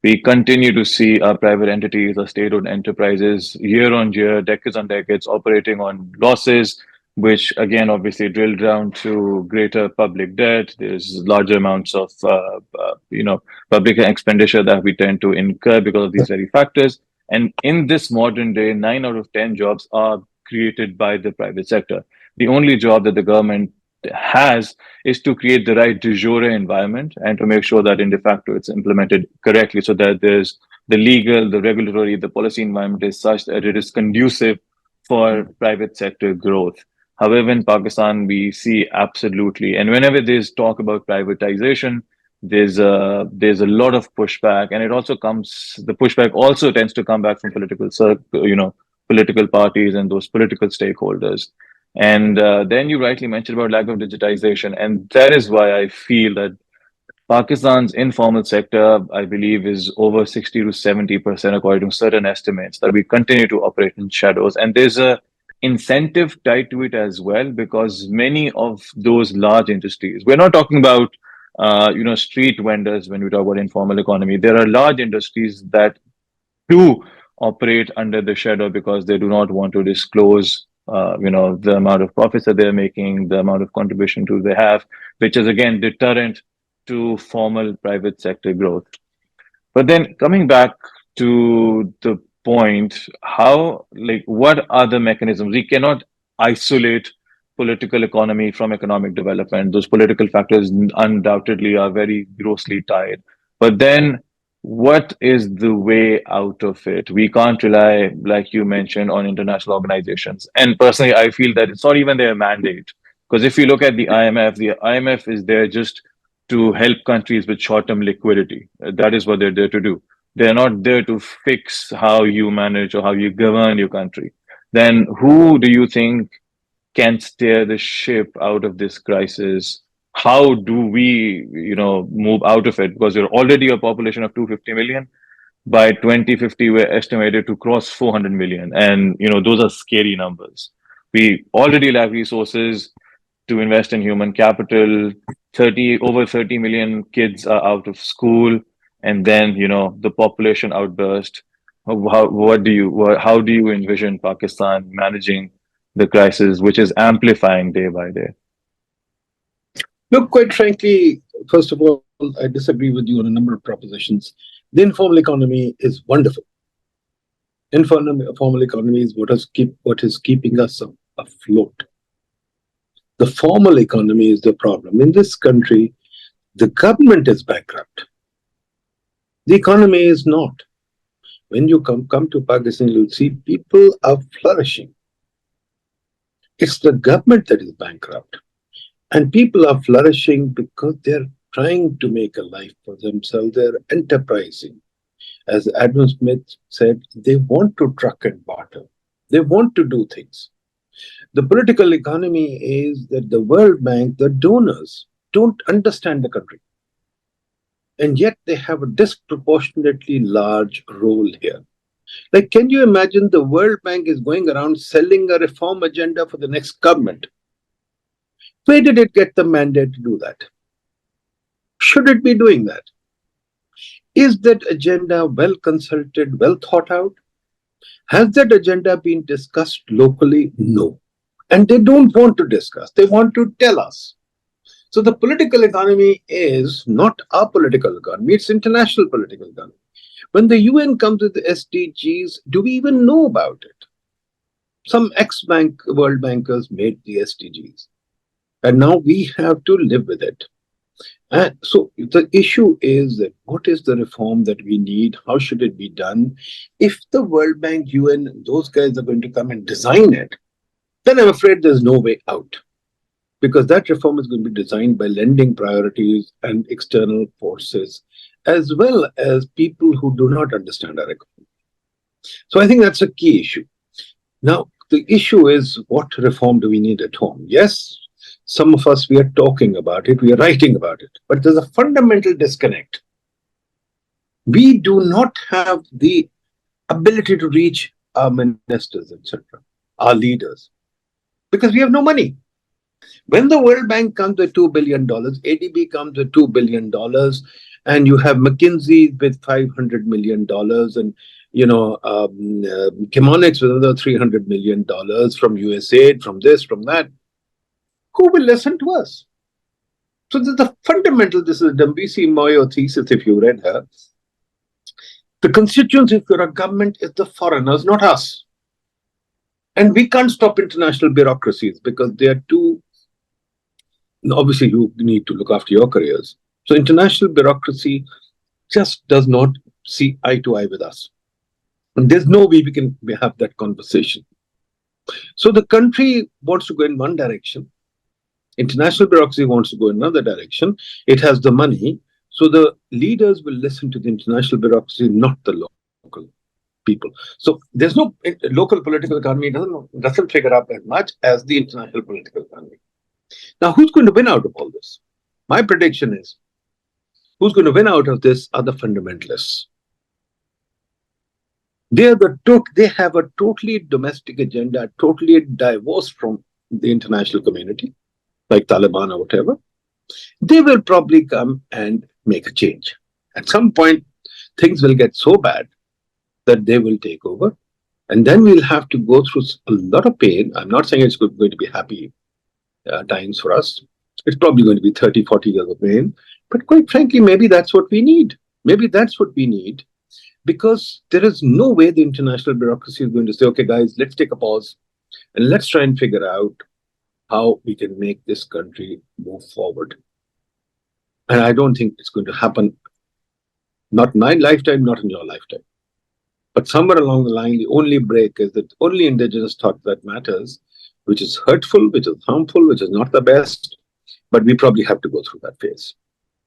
We continue to see our private entities, our state-owned enterprises, year on year, decades on decades, operating on losses, which again, obviously, drill down to greater public debt. There's larger amounts of, public expenditure that we tend to incur because of these very factors. And in this modern day, 9 out of 10 jobs are created by the private sector. The only job that the government has is to create the right de jure environment and to make sure that in de facto it's implemented correctly so that there's the legal, the regulatory, the policy environment is such that it is conducive for private sector growth. However, in Pakistan, we see absolutely, and whenever there's talk about privatization, there's a lot of pushback, and it also comes. The pushback also tends to come back from political parties and those political stakeholders. And then you rightly mentioned about lack of digitization, and that is why I feel that Pakistan's informal sector, I believe, is over 60 to 70%, according to certain estimates, that we continue to operate in shadows. And there's a incentive tied to it as well, because many of those large industries, we're not talking about, street vendors when we talk about informal economy. There are large industries that do operate under the shadow because they do not want to disclose, the amount of profits that they're making, the amount of contribution to they have, which is again deterrent to formal private sector growth. But then coming back to the point, what are the mechanisms? We cannot isolate political economy from economic development. Those political factors undoubtedly are very grossly tied. But then what is the way out of it? We can't rely, like you mentioned, on international organizations. And personally, I feel that it's not even their mandate. Because if you look at the IMF is there just to help countries with short-term liquidity. That is what they're there to do. They're not there to fix how you manage or how you govern your country. Then who do you think can steer the ship out of this crisis? How do we, move out of it? Because you're already a population of 250 million. By 2050, we're estimated to cross 400 million. And, those are scary numbers. We already lack resources to invest in human capital. Over 30 million kids are out of school. And then, the population outburst. How do you envision Pakistan managing the crisis, which is amplifying day by day? Look, quite frankly, first of all, I disagree with you on a number of propositions. The informal economy is wonderful. Informal economy is what is keeping us afloat. The formal economy is the problem. In this country, the government is bankrupt. The economy is not. When you come to Pakistan, you'll see people are flourishing. It's the government that is bankrupt. And people are flourishing because they're trying to make a life for themselves. They're enterprising. As Adam Smith said, they want to truck and barter. They want to do things. The political economy is that the World Bank, the donors, don't understand the country. And yet they have a disproportionately large role here. Like, can you imagine the World Bank is going around selling a reform agenda for the next government? Where did it get the mandate to do that? Should it be doing that? Is that agenda well consulted, well thought out? Has that agenda been discussed locally? No. And they don't want to discuss. They want to tell us. So the political economy is not our political economy. It's international political economy. When the UN comes with the SDGs, do we even know about it? Some ex-bank world bankers made the SDGs. And now we have to live with it. And so the issue is that what is the reform that we need? How should it be done? If the World Bank, UN, those guys are going to come and design it, then I'm afraid there's no way out. Because that reform is going to be designed by lending priorities and external forces, as well as people who do not understand our economy. So I think that's a key issue. Now, the issue is, what reform do we need at home? Yes, some of us, we are talking about it, we are writing about it, but there's a fundamental disconnect. We do not have the ability to reach our ministers, etc., our leaders, because we have no money. When the World Bank comes with $2 billion, ADB comes with $2 billion, and you have McKinsey with $500 million, and Chemonics with another $300 million from USAID, from this, from that. Who will listen to us? So the fundamental, this is Dambisi Moyo thesis, if you read her. The constituency for a government is the foreigners, not us. And we can't stop international bureaucracies because they are too, obviously you need to look after your careers. So international bureaucracy just does not see eye to eye with us. And there's no way we can have that conversation. So the country wants to go in one direction. International bureaucracy wants to go in another direction. It has the money. So the leaders will listen to the international bureaucracy, not the local people. So there's no local political economy doesn't figure out as much as the international political economy. Now, who's going to win out of all this? My prediction is, who's going to win out of this are the fundamentalists. They have a totally domestic agenda, totally divorced from the international community, like Taliban or whatever. They will probably come and make a change. At some point, things will get so bad that they will take over. And then we'll have to go through a lot of pain. I'm not saying it's going to be happy times for us. It's probably going to be 30, 40 years of pain. But quite frankly, maybe that's what we need. Maybe that's what we need. Because there is no way the international bureaucracy is going to say, okay, guys, let's take a pause and let's try and figure out how we can make this country move forward. And I don't think it's going to happen, not in my lifetime, not in your lifetime. But somewhere along the line, the only break is that only indigenous thought that matters, which is hurtful, which is harmful, which is not the best. But we probably have to go through that phase.